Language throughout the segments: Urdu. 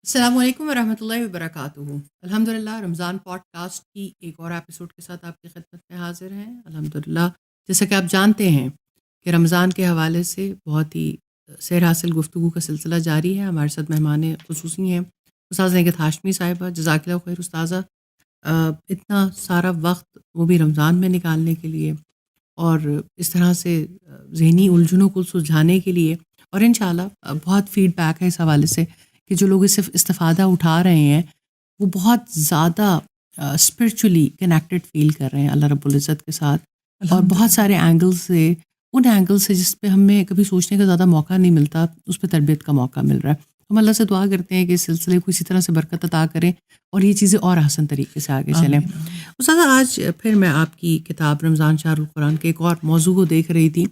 السلام علیکم ورحمۃ اللہ وبرکاتہ۔ الحمدللہ رمضان پوڈ کاسٹ کی ایک اور ایپیسوڈ کے ساتھ آپ کی خدمت میں حاضر ہیں۔ الحمدللہ جیسا کہ آپ جانتے ہیں کہ رمضان کے حوالے سے بہت ہی سیر حاصل گفتگو کا سلسلہ جاری ہے۔ ہمارے ساتھ مہمان خصوصی ہیں استاذ نگہت ہاشمی صاحبہ، جزاک اللہ خیر استاذہ۔ اتنا سارا وقت وہ بھی رمضان میں نکالنے کے لیے اور اس طرح سے ذہنی الجھنوں کو سلجھانے کے لیے، اور انشاءاللہ بہت فیڈ بیک ہے اس حوالے سے کہ جو لوگ اس سے استفادہ اٹھا رہے ہیں وہ بہت زیادہ اسپرچولی کنیکٹڈ فیل کر رہے ہیں اللہ رب العزت کے ساتھ، اور بہت سارے اینگل سے، ان اینگل سے جس پہ ہمیں کبھی سوچنے کا زیادہ موقع نہیں ملتا، اس پہ تربیت کا موقع مل رہا ہے۔ ہم اللہ سے دعا کرتے ہیں کہ اس سلسلے کو اسی طرح سے برکت عطا کریں اور یہ چیزیں اور آسان طریقے سے آگے چلیں۔ استاد، آج پھر میں آپ کی کتاب رمضان شہر القرآن کے ایک اور موضوع کو دیکھ رہی تھی۔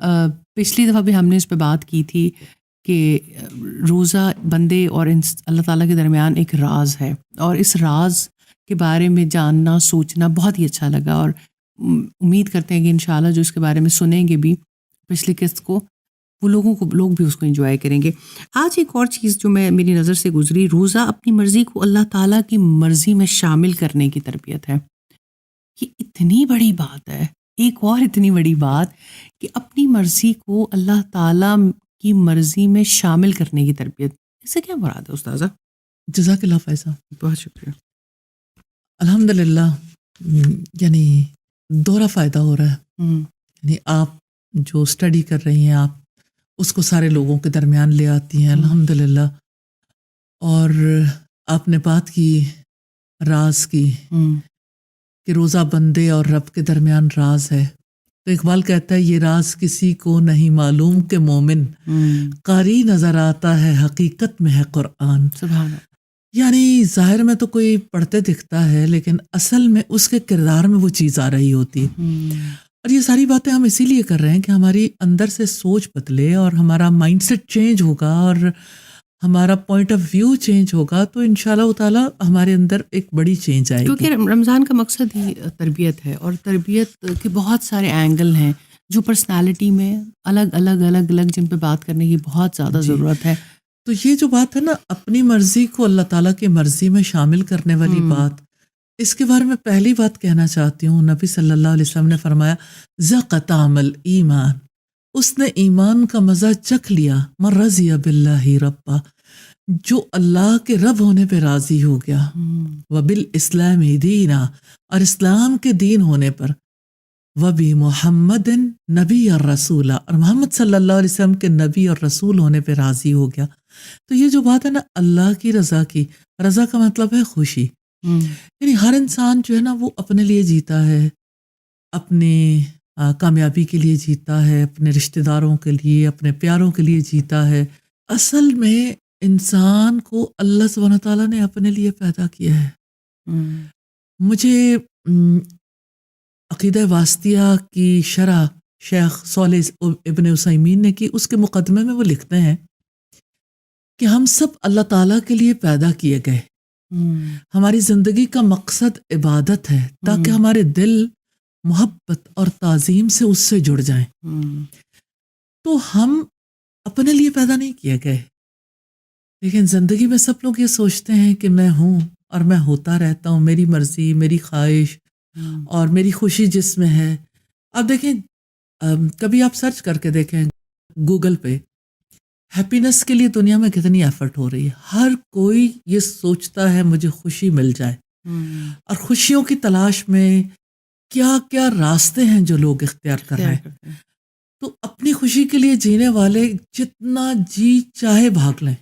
پچھلی دفعہ بھی ہم نے اس پہ بات کی تھی کہ روزہ بندے اور اللہ تعالیٰ کے درمیان ایک راز ہے، اور اس راز کے بارے میں جاننا سوچنا بہت ہی اچھا لگا، اور امید کرتے ہیں کہ انشاءاللہ جو اس کے بارے میں سنیں گے بھی پچھلی قسط کو، وہ لوگ بھی اس کو انجوائے کریں گے۔ آج ایک اور چیز جو میری نظر سے گزری، روزہ اپنی مرضی کو اللہ تعالیٰ کی مرضی میں شامل کرنے کی تربیت ہے۔ یہ اتنی بڑی بات ہے، ایک اور اتنی بڑی بات کہ اپنی مرضی کو اللہ تعالیٰ کی مرضی میں شامل کرنے کی تربیت، اس سے کیا مراد ہے استاذہ؟ جزاک اللہ فیضہ، بہت شکریہ۔ الحمدللہ، یعنی دوہرا فائدہ ہو رہا ہے۔ یعنی آپ جو اسٹڈی کر رہی ہیں، آپ اس کو سارے لوگوں کے درمیان لے آتی ہیں الحمدللہ، اور آپ نے بات کی راز کی کہ روزہ بندے اور رب کے درمیان راز ہے، تو اقبال کہتا ہے یہ راز کسی کو نہیں معلوم کہ مومن قاری نظر آتا ہے، حقیقت میں ہے قرآن۔ سبحان اللہ۔ یعنی ظاہر میں تو کوئی پڑھتے دکھتا ہے، لیکن اصل میں اس کے کردار میں وہ چیز آ رہی ہوتی ہے۔ اور یہ ساری باتیں ہم اسی لیے کر رہے ہیں کہ ہماری اندر سے سوچ بدلے اور ہمارا مائنڈ سیٹ چینج ہوگا اور ہمارا پوائنٹ آف ویو چینج ہوگا، تو انشاءاللہ تعالیٰ ہمارے اندر ایک بڑی چینج آئے گی۔ کیونکہ رمضان کا مقصد ہی تربیت ہے، اور تربیت کے بہت سارے اینگل ہیں جو پرسنالٹی میں الگ جن پہ بات کرنے کی بہت زیادہ ضرورت ہے۔ تو یہ جو بات ہے نا، اپنی مرضی کو اللہ تعالیٰ کی مرضی میں شامل کرنے والی بات، اس کے بارے میں پہلی بات کہنا چاہتی ہوں۔ نبی صلی اللہ علیہ وسلم نے فرمایا ذاق طعم الایمان، اس نے ایمان کا مزہ چکھ لیا، من رضی باللہ ربا، جو اللہ کے رب ہونے پہ راضی ہو گیا، وبالاسلام دینا، اور اسلام کے دین ہونے پر، وبمحمد نبی اور رسول، اور محمد صلی اللہ علیہ وسلم کے نبی اور رسول ہونے پہ راضی ہو گیا۔ تو یہ جو بات ہے نا، اللہ کی رضا کی، رضا کا مطلب ہے خوشی۔ یعنی ہر انسان جو ہے نا، وہ اپنے لیے جیتا ہے، اپنے کامیابی کے لیے جیتا ہے، اپنے رشتہ داروں کے لیے، اپنے پیاروں کے لیے جیتا ہے۔ اصل میں انسان کو اللہ سبحانہ تعالیٰ نے اپنے لیے پیدا کیا ہے۔ مجھے عقیدہ واسطیہ کی شرح شیخ صالح ابن عثیمین نے کی، اس کے مقدمے میں وہ لکھتے ہیں کہ ہم سب اللہ تعالیٰ کے لیے پیدا کیے گئے، ہماری زندگی کا مقصد عبادت ہے تاکہ ہمارے دل محبت اور تعظیم سے اس سے جڑ جائیں۔ تو ہم اپنے لیے پیدا نہیں کیے گئے، لیکن زندگی میں سب لوگ یہ سوچتے ہیں کہ میں ہوں اور میں ہوتا رہتا ہوں، میری مرضی، میری خواہش اور میری خوشی جس میں ہے۔ اب دیکھیں، کبھی آپ سرچ کر کے دیکھیں گوگل پہ، ہیپینس کے لیے دنیا میں کتنی ایفرٹ ہو رہی ہے۔ ہر کوئی یہ سوچتا ہے مجھے خوشی مل جائے، اور خوشیوں کی تلاش میں کیا کیا راستے ہیں جو لوگ اختیار کر رہے ہیں۔ تو اپنی خوشی کے لیے جینے والے جتنا جی چاہے بھاگ لیں،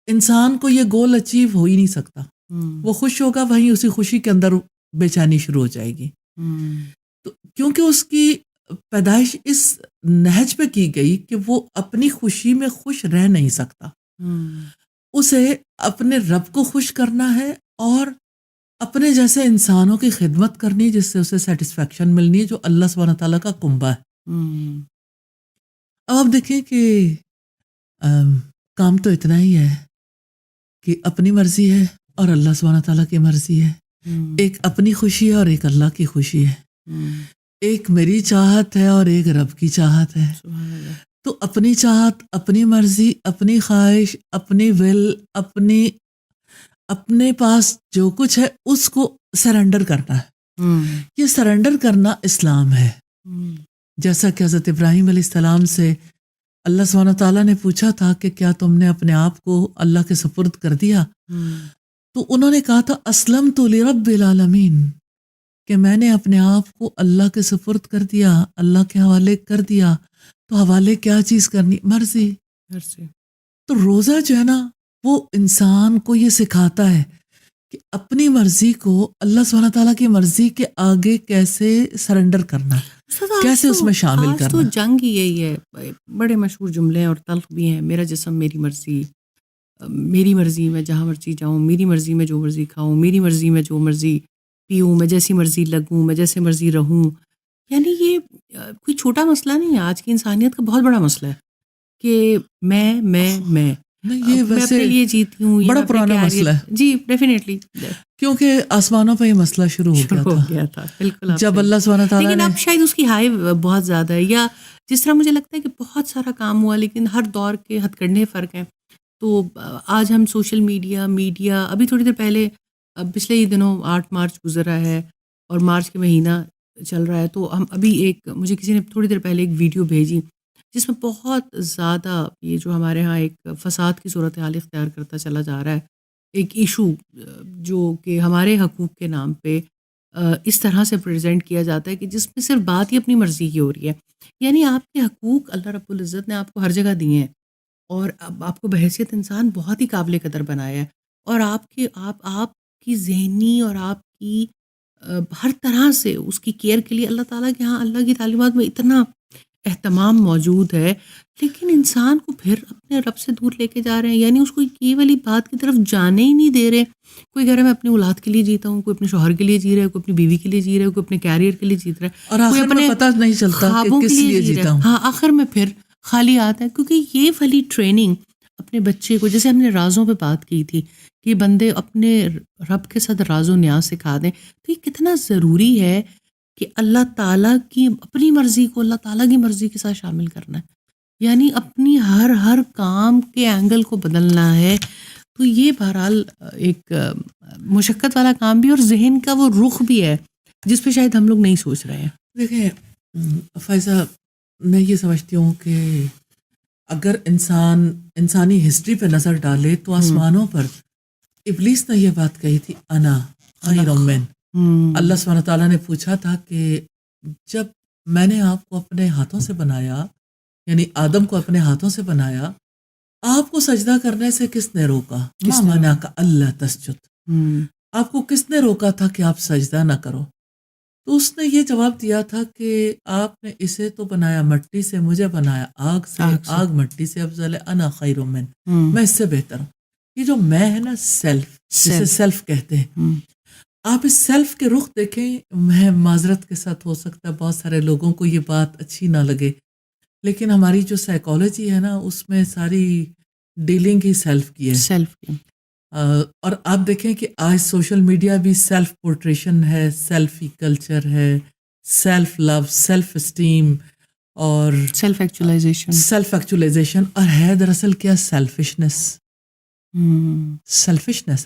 انسان کو یہ گول اچیو ہو ہی نہیں سکتا۔ وہ خوش ہوگا، وہیں اسی خوشی کے اندر بے چینی شروع ہو جائے گی، تو کیونکہ اس کی پیدائش اس نہج پہ کی گئی کہ وہ اپنی خوشی میں خوش رہ نہیں سکتا۔ اسے اپنے رب کو خوش کرنا ہے اور اپنے جیسے انسانوں کی خدمت کرنی، جس سے اسے سیٹسفیکشن ملنی ہے، جو اللہ سبحانہ تعالیٰ کا کنبہ ہے۔ اب آپ دیکھیں کہ کام تو اتنا ہی ہے کہ اپنی مرضی ہے اور اللہ سبحانہ تعالیٰ کی مرضی ہے، ایک اپنی خوشی ہے اور ایک اللہ کی خوشی ہے، ایک میری چاہت ہے اور ایک رب کی چاہت ہے۔ تو اپنی چاہت، اپنی مرضی، اپنی خواہش، اپنی ول، اپنے پاس جو کچھ ہے اس کو سرنڈر کرنا ہے. یہ سرنڈر کرنا اسلام ہے. جیسا کہ حضرت ابراہیم علیہ السلام سے اللہ سبحانہ تعالیٰ نے پوچھا تھا کہ کیا تم نے اپنے آپ کو اللہ کے سپرد کر دیا؟ تو انہوں نے کہا تھا اسلمت لرب العالمین، کہ میں نے اپنے آپ کو اللہ کے سپرد کر دیا، اللہ کے حوالے کر دیا. تو حوالے کیا چیز کرنی؟ مرضی. تو روزہ جو ہے نا وہ انسان کو یہ سکھاتا ہے کہ اپنی مرضی کو اللہ سبحانہ تعالیٰ کی مرضی کے آگے کیسے سرنڈر کرنا، کیسے اس میں شامل کرنا. تو جنگ ہی یہی ہے، بڑے مشہور جملے ہیں اور تلخ بھی ہیں. میرا جسم میری مرضی، میری مرضی میں جہاں مرضی جاؤں، میری مرضی میں جو مرضی کھاؤں، میری مرضی میں جو مرضی پیوں، میں جیسی مرضی لگوں، میں جیسے مرضی رہوں. یعنی یہ کوئی چھوٹا مسئلہ نہیں ہے، آج کی انسانیت کا بہت بڑا مسئلہ ہے کہ میں یہ میں اپنے لیے جیتی ہوں. بڑا پرانا مسئلہ ہے. جی ڈیفینیٹلی، کیونکہ آسمانوں پہ یہ مسئلہ شروع ہو گیا تھا. بالکل جب اللہ سبحانہ تعالیٰ لیکن اب شاید اس کی ہائی بہت زیادہ ہے، یا جس طرح مجھے لگتا ہے کہ بہت سارا کام ہوا لیکن ہر دور کے ہتھ کنڈے فرق ہیں. تو آج ہم سوشل میڈیا ابھی تھوڑی دیر پہلے پچھلے ہی دنوں 8 مارچ گزرا ہے اور مارچ کے مہینہ چل رہا ہے. تو ہم ابھی مجھے کسی نے تھوڑی دیر پہلے ایک ویڈیو بھیجی جس میں بہت زیادہ یہ جو ہمارے ہاں ایک فساد کی صورتحال اختیار کرتا چلا جا رہا ہے، ایک ایشو جو کہ ہمارے حقوق کے نام پہ اس طرح سے پریزنٹ کیا جاتا ہے کہ جس میں صرف بات ہی اپنی مرضی کی ہو رہی ہے. یعنی آپ کے حقوق اللہ رب العزت نے آپ کو ہر جگہ دیے ہیں اور اب آپ کو بحیثیت انسان بہت ہی قابل قدر بنایا ہے، اور آپ کی ذہنی اور آپ کی ہر طرح سے اس کی کیئر کے لیے اللہ تعالیٰ کے ہاں اللہ کی تعلیمات میں اتنا اہتمام موجود ہے. لیکن انسان کو پھر اپنے رب سے دور لے کے جا رہے ہیں. یعنی اس کو یہ والی بات کی طرف جانے ہی نہیں دے رہے. کوئی کہہ رہا ہے میں اپنی اولاد کے لیے جیتا ہوں، کوئی اپنے شوہر کے لیے جی رہا ہے، کوئی اپنی بیوی کے لیے جی رہا ہے، کوئی اپنے کیریئر کے لیے جیت رہا ہے، اور آخر میں پتہ نہیں چلتا کہ کس لیے جیتا ہوں. ہاں آخر میں پھر خالی آتا ہے. کیونکہ یہ والی ٹریننگ اپنے بچے کو، جیسے ہم نے رازوں پہ بات کی تھی کہ بندے اپنے رب کے ساتھ راز و نیاز سکھا دیں، تو یہ کتنا ضروری ہے کہ اللہ تعالیٰ کی اپنی مرضی کو اللہ تعالیٰ کی مرضی کے ساتھ شامل کرنا ہے. یعنی اپنی ہر کام کے اینگل کو بدلنا ہے. تو یہ بہرحال ایک مشقت والا کام بھی اور ذہن کا وہ رخ بھی ہے جس پہ شاید ہم لوگ نہیں سوچ رہے ہیں. دیکھیں فائزہ، میں یہ سمجھتی ہوں کہ اگر انسانی ہسٹری پہ نظر ڈالے تو آسمانوں پر ابلیس نے یہ بات کہی تھی، انا خیر من. اللہ سبحانہ تعالیٰ نے پوچھا تھا کہ جب میں نے آپ کو اپنے ہاتھوں سے بنایا، یعنی آدم کو اپنے ہاتھوں سے بنایا، آپ کو سجدہ کرنے سے کس نے روکا؟ ما منع کا اللہ تسجد. آپ کو کس نے روکا تھا کہ آپ سجدہ نہ کرو؟ تو اس نے یہ جواب دیا تھا کہ آپ نے اسے تو بنایا مٹی سے، مجھے بنایا آگ سے. آگ مٹی سے افضل ہے، انا خیر من، میں اس سے بہتر ہوں. یہ جو میں ہے نا، سیلف، جسے سیلف کہتے ہیں. آپ اس سیلف کے رخ دیکھیں. میں معذرت کے ساتھ ہو سکتا ہے بہت سارے لوگوں کو یہ بات اچھی نہ لگے، لیکن ہماری جو سائیکالوجی ہے نا اس میں ساری ڈیلنگ ہی سیلف کی ہے. اور آپ دیکھیں کہ آج سوشل میڈیا بھی سیلف پورٹریشن ہے، سیلفی کلچر ہے، سیلف لو، سیلف اسٹیم اور سیلف ایکچولائزیشن. اور ہے دراصل کیا؟ سیلفشنس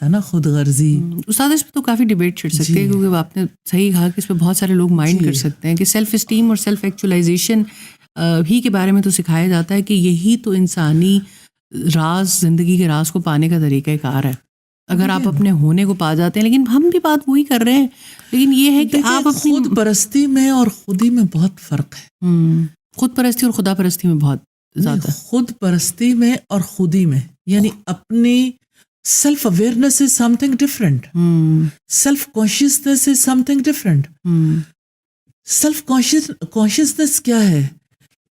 ہے نا، خود غرضی. استاد اس پہ تو کافی ڈیبیٹ چھڑ سکتے ہیں، کیونکہ آپ نے صحیح کہا کہ اس پہ بہت سارے لوگ مائنڈ کر سکتے ہیں کہ سیلف اسٹیم اور سیلف ایکچولائزیشن ہی کے بارے میں تو سکھایا جاتا ہے کہ یہی تو انسانی راز، زندگی کے راز کو پانے کا طریقہ کار ہے. اگر آپ اپنے ہونے کو پا جاتے ہیں، لیکن ہم بھی بات وہی کر رہے ہیں. لیکن یہ ہے کہ آپ خود پرستی میں اور خودی میں بہت فرق ہے. خود پرستی اور خدا پرستی میں بہت زیادہ. خود پرستی میں اور خودی میں، یعنی اپنی self awareness is some thing different, self consciousness is some thing different. Self consciousness کیا ہے؟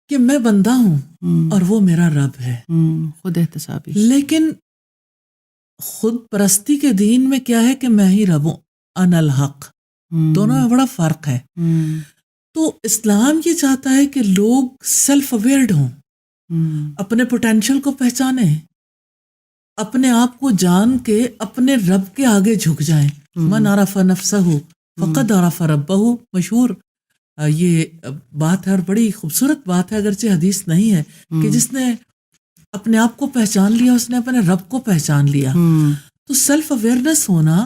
کہ میں بندہ ہوں اور وہ میرا رب ہے، خود احتسابی. لیکن خود پرستی کے دین میں کیا ہے کہ میں ہی رب ہوں، انا الحق. دونوں میں بڑا فرق ہے. تو اسلام یہ چاہتا ہے کہ لوگ سیلف اویئرڈ ہوں، اپنے پوٹینشل کو پہچانیں، اپنے آپ کو جان کے اپنے رب کے آگے جھک جائیں. من عرف نفسہ فقد عرف ربہ، مشہور یہ بات ہے اور بڑی خوبصورت بات ہے، اگرچہ حدیث نہیں ہے، کہ جس نے اپنے آپ کو پہچان لیا اس نے اپنے رب کو پہچان لیا. تو سیلف اویئرنیس ہونا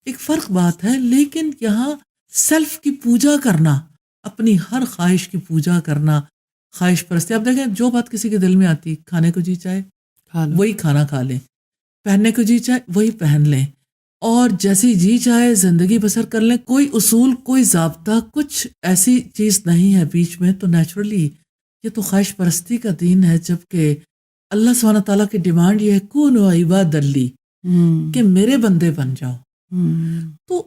ایک فرق بات ہے، لیکن یہاں سیلف کی پوجا کرنا، اپنی ہر خواہش کی پوجا کرنا، خواہش پرستی. آپ دیکھیں جو بات کسی کے دل میں آتی، کھانے کو جی چاہے وہی کھانا کھا لیں، پہننے کو جی چاہے وہی پہن لیں، اور جیسی جی چاہے زندگی بسر کر لیں. کوئی اصول، کوئی ضابطہ، کچھ ایسی چیز نہیں ہے بیچ میں. تو نیچرلی یہ تو خواہش پرستی کا دین ہے، جبکہ اللہ سبحانہ تعالیٰ کی ڈیمانڈ یہ ہے کونوا عباد لی، کہ میرے بندے بن جاؤ. تو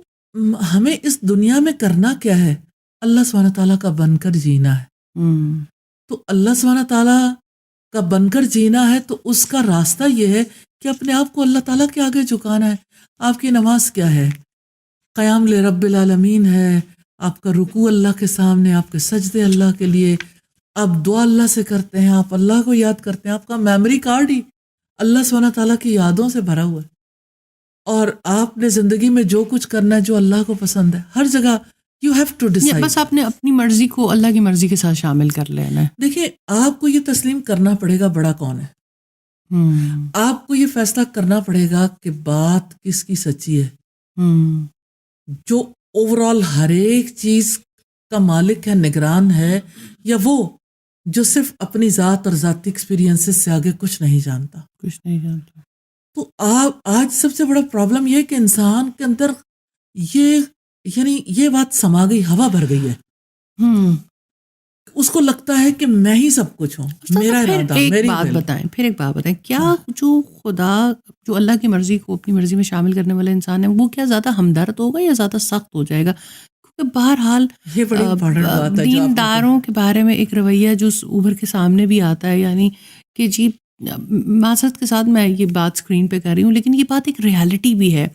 ہمیں اس دنیا میں کرنا کیا ہے؟ اللہ سبحانہ تعالیٰ کا بن کر جینا ہے. تو اللہ سبحانہ تعالیٰ کا بن کر جینا ہے، تو اس کا راستہ یہ ہے کہ اپنے آپ کو اللہ تعالیٰ کے آگے جھکانا ہے. آپ کی نماز کیا ہے؟ قیام لرب العالمین ہے. آپ کا رکوع اللہ کے سامنے، آپ کے سجدے اللہ کے لیے، آپ دعا اللہ سے کرتے ہیں، آپ اللہ کو یاد کرتے ہیں. آپ کا میموری کارڈ ہی اللہ سبحانہ تعالیٰ کی یادوں سے بھرا ہوا ہے. اور آپ نے زندگی میں جو کچھ کرنا ہے جو اللہ کو پسند ہے، ہر جگہ یو ہیو ٹو ڈیسائیڈ. بس آپ نے اپنی مرضی کو اللہ کی مرضی کے ساتھ شامل کر لینا ہے. دیکھیں، آپ کو یہ تسلیم کرنا پڑے گا بڑا کون ہے. آپ کو یہ فیصلہ کرنا پڑے گا کہ بات کس کی سچی ہے. جو اوور آل ہر ایک چیز کا مالک ہے، نگران ہے، یا وہ جو صرف اپنی ذات اور ذاتی ایکسپیرینسز سے آگے کچھ نہیں جانتا. تو آج سب سے بڑا پرابلم یہ ہے کہ انسان کے اندر یہ بات سما گئی، ہوا بھر گئی ہے. اس کو لگتا ہے کہ میں ہی سب کچھ ہوں، میرا ارادہ، میری پھر ایک بات بتائیں، کیا جو خدا، جو اللہ کی مرضی کو اپنی مرضی میں شامل کرنے والا انسان ہے، وہ کیا زیادہ ہمدرد ہوگا یا زیادہ سخت ہو جائے گا؟ کیونکہ بہرحال یہ بڑی امپورٹنٹ بات ہے. دینداروں کے بارے میں ایک رویہ جو ابھر کے سامنے بھی آتا ہے، یعنی کہ جی، معذرت کے ساتھ میں یہ بات اسکرین پہ کر رہی ہوں، لیکن یہ بات ایک ریالٹی بھی ہے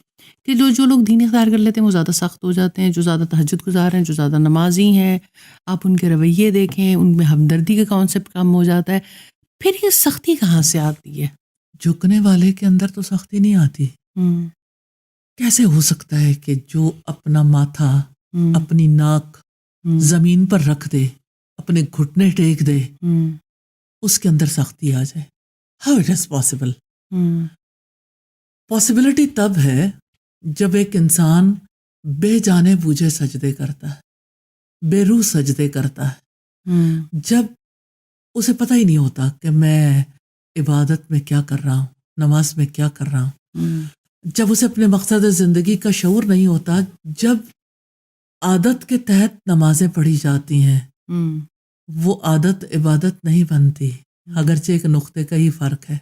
کہ جو لوگ دین اختیار کر لیتے ہیں وہ زیادہ سخت ہو جاتے ہیں. جو زیادہ تہجد گزار ہیں، جو زیادہ نمازی ہیں، آپ ان کے رویے دیکھیں، ان میں ہمدردی کا کانسیپٹ کم ہو جاتا ہے. پھر یہ سختی کہاں سے آتی ہے؟ جھکنے والے کے اندر تو سختی نہیں آتی. کیسے ہو سکتا ہے کہ جو اپنا ماتھا، اپنی ناک زمین پر رکھ دے، اپنے گھٹنے ٹیک دے، اس کے اندر سختی آ جائے؟ How it is possible? Possibility تب ہے جب ایک انسان بے جانے بوجھے سجدے کرتا ہے، بے روح سجدے کرتا ہے، جب اسے پتہ ہی نہیں ہوتا کہ میں عبادت میں کیا کر رہا ہوں، نماز میں کیا کر رہا ہوں، جب اسے اپنے مقصد زندگی کا شعور نہیں ہوتا، جب عادت کے تحت نمازیں پڑھی جاتی ہیں، وہ عادت عبادت نہیں بنتی، اگرچہ ایک نقطے کا ہی فرق ہے.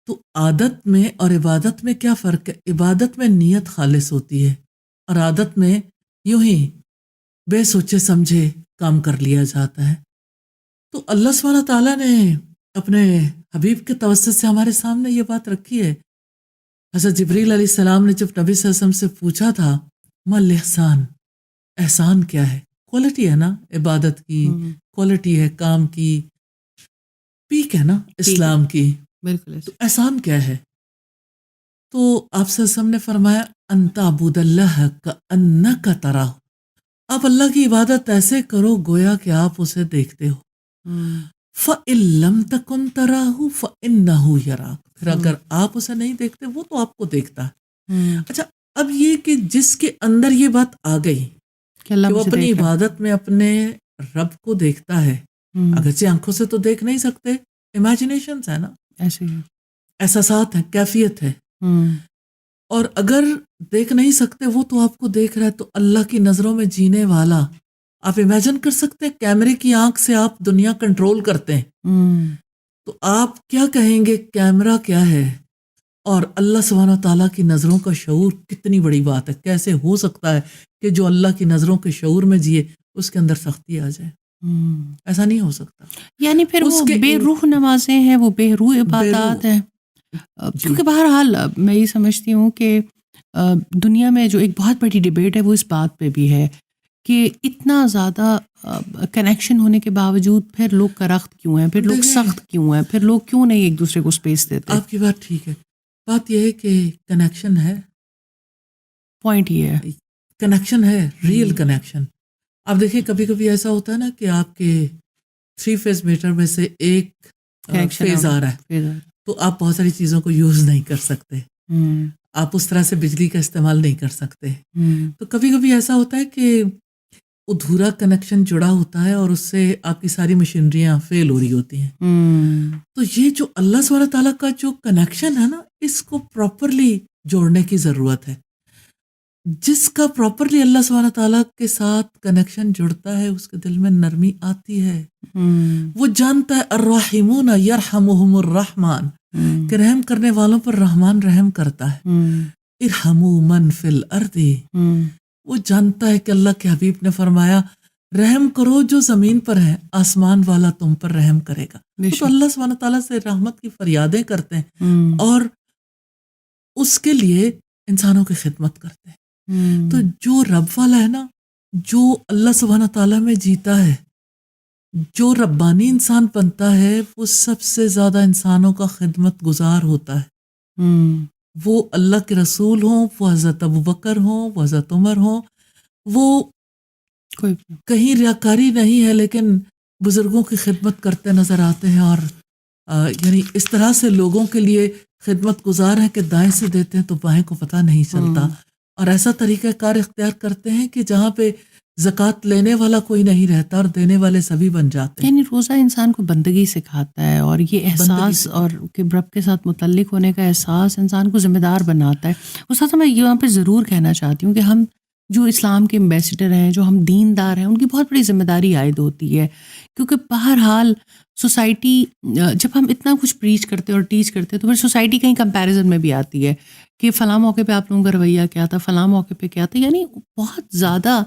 تو عادت میں اور عبادت میں کیا فرق ہے؟ عبادت میں نیت خالص ہوتی ہے، اور عادت میں یوں ہی بے سوچے سمجھے کام کر لیا جاتا ہے. تو اللہ سبحانہ تعالیٰ نے اپنے حبیب کے توسط سے ہمارے سامنے یہ بات رکھی ہے. حضرت جبریل علیہ السلام نے جب نبی صلی اللہ علیہ وسلم سے پوچھا تھا مل احسان، احسان کیا ہے؟ کوالٹی ہے نا عبادت کی، کوالٹی ہے کام کی، پیک ہے نا اسلام کی. بالکل. تو احسان کیا ہے؟ تو آپ صلی اللہ علیہ وسلم نے فرمایا ان تعبد اللہ کأنک تراہ، آپ اللہ کی عبادت ایسے کرو گویا کہ آپ اسے دیکھتے ہو. فَإِن لَمْ تَكُنْ تَرَاهُ فَإِنَّهُ يَرَاكَ، پھر اگر آپ اسے نہیں دیکھتے وہ تو آپ کو دیکھتا ہے. اچھا، اب یہ کہ جس کے اندر یہ بات آ گئی کہ وہ اپنی عبادت میں اپنے رب کو دیکھتا ہے، اگرچہ آنکھوں سے تو دیکھ نہیں سکتے، امیجنیشنز ہے نا، احساسات ہیں، کیفیت ہے، اور اگر دیکھ نہیں سکتے وہ تو آپ کو دیکھ رہا ہے. تو اللہ کی نظروں میں جینے والا، آپ امیجن کر سکتے ہیں کیمرے کی آنکھ سے آپ دنیا کنٹرول کرتے ہیں، تو آپ کیا کہیں گے کیمرہ کیا ہے، اور اللہ سبحانہ تعالیٰ کی نظروں کا شعور کتنی بڑی بات ہے. کیسے ہو سکتا ہے کہ جو اللہ کی نظروں کے شعور میں جیے اس کے اندر سختی آ جائے؟ ایسا نہیں ہو سکتا. یعنی پھر وہ بے روح نمازیں ہیں، وہ بے روح عبادات ہیں. کیونکہ بہرحال میں یہ سمجھتی ہوں کہ دنیا میں جو ایک بہت بڑی ڈبیٹ ہے وہ اس بات پہ بھی ہے کہ اتنا زیادہ کنیکشن ہونے کے باوجود پھر لوگ کرخت کیوں ہیں، پھر لوگ سخت کیوں ہیں، پھر لوگ کیوں نہیں ایک دوسرے کو اسپیس دیتے. آپ کی بات ٹھیک ہے. بات یہ ہے کہ کنیکشن ہے، پوائنٹ یہ ہے کنیکشن ہے، ریئل کنیکشن. آپ دیکھیں کبھی کبھی ایسا ہوتا ہے نا کہ آپ کے 3 فیز میٹر میں سے ایک فیز آ رہا ہے تو آپ بہت ساری چیزوں کو یوز نہیں کر سکتے، آپ اس طرح سے بجلی کا استعمال نہیں کر سکتے. تو کبھی کبھی ایسا ہوتا ہے کہ ادھورا کنیکشن جڑا ہوتا ہے اور اس سے آپ کی ساری مشینریاں فیل ہو رہی ہوتی ہیں. تو یہ جو اللہ سبحانہ تعالیٰ کا جو کنیکشن ہے نا، اس کو پراپرلی جوڑنے کی ضرورت ہے. جس کا پراپرلی اللہ سبحانہ تعالیٰ کے ساتھ کنیکشن جڑتا ہے اس کے دل میں نرمی آتی ہے. وہ جانتا ہے الرحمون یرحمہم الرحمن، کہ رحم کرنے والوں پر رحمان رحم کرتا ہے. ارحموا من فی الارض، وہ جانتا ہے کہ اللہ کے حبیب نے فرمایا رحم کرو جو زمین پر ہے، آسمان والا تم پر رحم کرے گا. تو اللہ سبحانہ تعالیٰ سے رحمت کی فریادیں کرتے ہیں اور اس کے لیے انسانوں کی خدمت کرتے ہیں. تو جو رب والا ہے نا، جو اللہ سبحانہ تعالیٰ میں جیتا ہے، جو ربانی انسان بنتا ہے، وہ سب سے زیادہ انسانوں کا خدمت گزار ہوتا ہے. وہ اللہ کے رسول ہوں، وہ حضرت ابوبکر ہوں، وہ حضرت عمر ہوں، وہ کہیں ریاکاری نہیں ہے لیکن بزرگوں کی خدمت کرتے نظر آتے ہیں. اور یعنی اس طرح سے لوگوں کے لیے خدمت گزار ہیں کہ دائیں سے دیتے ہیں تو بائیں کو پتہ نہیں چلتا. اور ایسا طریقہ کار اختیار کرتے ہیں کہ جہاں پہ زکوٰۃ لینے والا کوئی نہیں رہتا اور دینے والے سبھی بن جاتے ہیں. یعنی روزہ انسان کو بندگی سکھاتا ہے، اور یہ احساس اور کہ رب کے ساتھ متعلق ہونے کا احساس انسان کو ذمہ دار بناتا ہے. استاد میں یہاں پہ ضرور کہنا چاہتی ہوں کہ ہم جو اسلام کے ایمبیسڈر ہیں، جو ہم دیندار ہیں، ان کی بہت بڑی ذمہ داری عائد ہوتی ہے. کیونکہ بہرحال سوسائٹی جب ہم اتنا کچھ پریچ کرتے اور ٹیچ کرتے تو پھر سوسائٹی کہیں کمپیریزن میں بھی آتی ہے کہ فلاں موقع پہ آپ لوگوں کا رویہ کیا تھا، فلاں موقع پہ کیا تھا. یعنی بہت زیادہ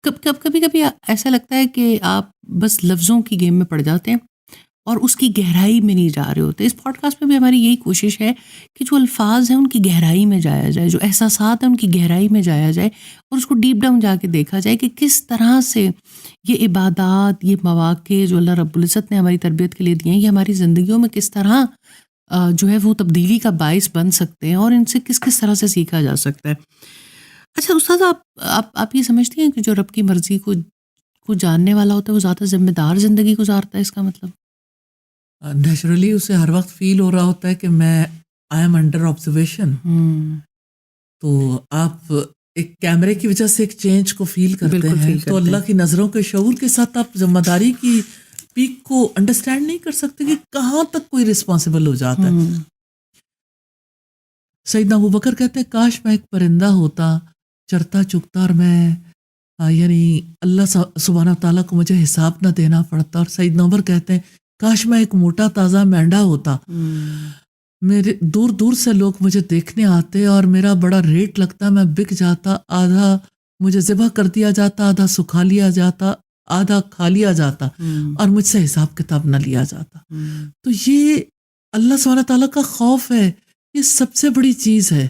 کبھی کبھی ایسا لگتا ہے کہ آپ بس لفظوں کی گیم میں پڑ جاتے ہیں اور اس کی گہرائی میں نہیں جا رہے ہوتے. اس پوڈ کاسٹ میں بھی ہماری یہی کوشش ہے کہ جو الفاظ ہیں ان کی گہرائی میں جایا جائے، جو احساسات ہیں ان کی گہرائی میں جایا جائے اور اس کو ڈیپ ڈاؤن جا کے دیکھا جائے کہ کس طرح سے یہ عبادات، یہ مواقع جو اللہ رب العزت نے ہماری تربیت کے لیے دیے ہیں، یہ ہماری زندگیوں میں کس طرح جو ہے وہ تبدیلی کا باعث بن سکتے ہیں اور ان سے کس کس طرح سے سیکھا جا سکتا ہے. اچھا استاد، آپ یہ سمجھتی ہیں کہ جو رب کی مرضی کو جاننے والا ہوتا ہے وہ زیادہ ذمہ دار زندگی گزارتا ہے؟ اس کا مطلب نیچرلی اسے ہر وقت فیل ہو رہا ہوتا ہے کہ میں آئی ایم انڈر آبزرویشن. تو آپ ایک کیمرے کی وجہ سے ایک چینج کو فیل کرتے ہیں، تو اللہ کی نظروں کے شعور کے ساتھ آپ ذمہ داری کی پیک کو انڈرسٹینڈ نہیں کر سکتے کہ کہاں تک کوئی رسپانسبل ہو جاتا ہے. سیدنا ابوبکر کہتے ہیں کاش میں ایک پرندہ ہوتا، چرتا چگتا، اور میں یعنی اللہ سبحانہ تعالیٰ کو مجھے حساب نہ دینا پڑتا. اور سیدنا عمر کہتے ہیں کاش میں ایک موٹا تازہ مینڈا ہوتا، میرے دور دور سے لوگ مجھے دیکھنے آتے اور میرا بڑا ریٹ لگتا، میں بک جاتا، آدھا مجھے ذبح کر دیا جاتا، آدھا سکھا لیا جاتا، آدھا کھا لیا جاتا اور مجھ سے حساب کتاب نہ لیا جاتا. تو یہ اللہ سبحانہ تعالیٰ کا خوف ہے، یہ سب سے بڑی چیز ہے.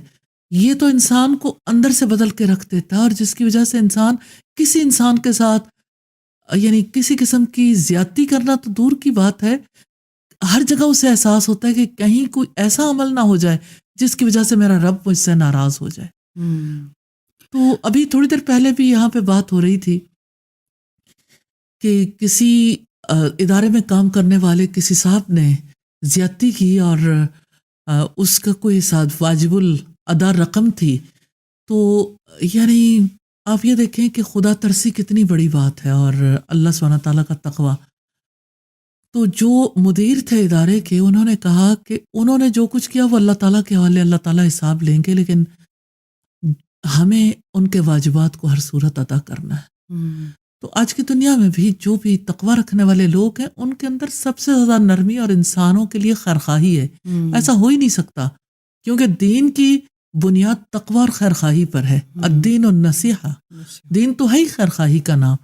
یہ تو انسان کو اندر سے بدل کے رکھ دیتا ہے، اور جس کی وجہ سے کسی انسان کے ساتھ یعنی کسی قسم کی زیادتی کرنا تو دور کی بات ہے، ہر جگہ اسے احساس ہوتا ہے کہ کہیں کوئی ایسا عمل نہ ہو جائے جس کی وجہ سے میرا رب مجھ سے ناراض ہو جائے. تو ابھی تھوڑی دیر پہلے بھی یہاں پہ بات ہو رہی تھی کہ کسی ادارے میں کام کرنے والے کسی صاحب نے زیادتی کی اور اس کا کوئی واجب الادا رقم تھی. تو یعنی آپ یہ دیکھیں کہ خدا ترسی کتنی بڑی بات ہے اور اللہ سبحانہ تعالیٰ کا تقوی. تو جو مدیر تھے ادارے کے، انہوں نے کہا کہ انہوں نے جو کچھ کیا وہ اللہ تعالیٰ کے حوالے، اللہ تعالیٰ حساب لیں گے، لیکن ہمیں ان کے واجبات کو ہر صورت ادا کرنا ہے. تو آج کی دنیا میں بھی جو بھی تقوی رکھنے والے لوگ ہیں ان کے اندر سب سے زیادہ نرمی اور انسانوں کے لیے خیرخواہی ہے. ایسا ہو ہی نہیں سکتا کیونکہ دین کی بنیاد تقوی اور خیرخواہی پر ہے. الدین النصیحہ، دین تو ہے ہی خیرخواہی کا نام.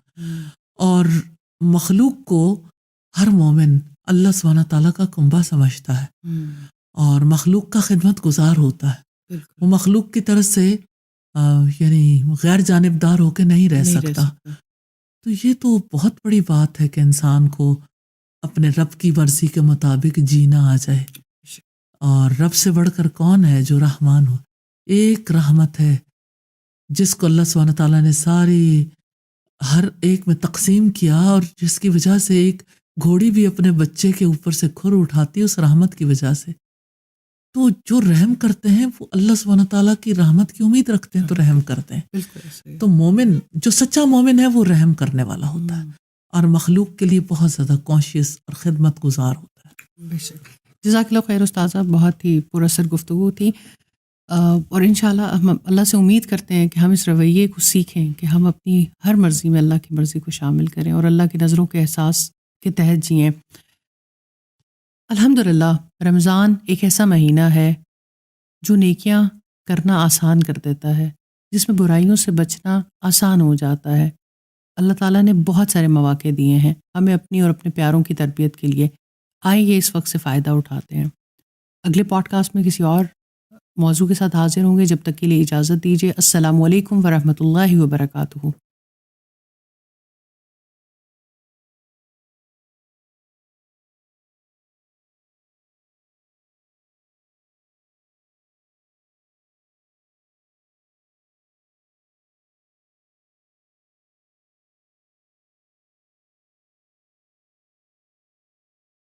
اور مخلوق کو ہر مومن اللہ سبحانہ تعالیٰ کا کنبہ سمجھتا ہے اور مخلوق کا خدمت گزار ہوتا ہے. وہ مخلوق کی طرف سے یعنی غیر جانبدار ہو کے نہیں رہ سکتا. تو یہ تو بہت بڑی بات ہے کہ انسان کو اپنے رب کی مرضی کے مطابق جینا آ جائے. اور رب سے بڑھ کر کون ہے جو رحمان ہو؟ ایک رحمت ہے جس کو اللہ سبحانہ تعالیٰ نے ساری ہر ایک میں تقسیم کیا، اور جس کی وجہ سے ایک گھوڑی بھی اپنے بچے کے اوپر سے کھر اٹھاتی ہے اس رحمت کی وجہ سے. تو جو رحم کرتے ہیں وہ اللہ سبحانہ تعالیٰ کی رحمت کی امید رکھتے ہیں تو رحم کرتے ہیں. بالکل صحیح. تو مومن جو سچا مومن ہے وہ رحم کرنے والا ہوتا ہے اور مخلوق کے لیے بہت زیادہ کانشیس اور خدمت گزار ہوتا ہے. بے شک. جزاک اللہ خیر استاذہ، بہت ہی پراثر گفتگو تھی، اور انشاءاللہ ہم اللہ سے امید کرتے ہیں کہ ہم اس رویے کو سیکھیں کہ ہم اپنی ہر مرضی میں اللہ کی مرضی کو شامل کریں اور اللہ کی نظروں کے احساس کے تحت جئیں. الحمدللہ رمضان ایک ایسا مہینہ ہے جو نیکیاں کرنا آسان کر دیتا ہے، جس میں برائیوں سے بچنا آسان ہو جاتا ہے. اللہ تعالیٰ نے بہت سارے مواقع دیے ہیں ہمیں اپنی اور اپنے پیاروں کی تربیت کے لیے. آئیے اس وقت سے فائدہ اٹھاتے ہیں. اگلے پوڈ کاسٹ میں کسی اور موضوع کے ساتھ حاضر ہوں گے. جب تک کے لیے اجازت دیجیے. السلام علیکم ورحمۃ اللہ وبرکاتہ.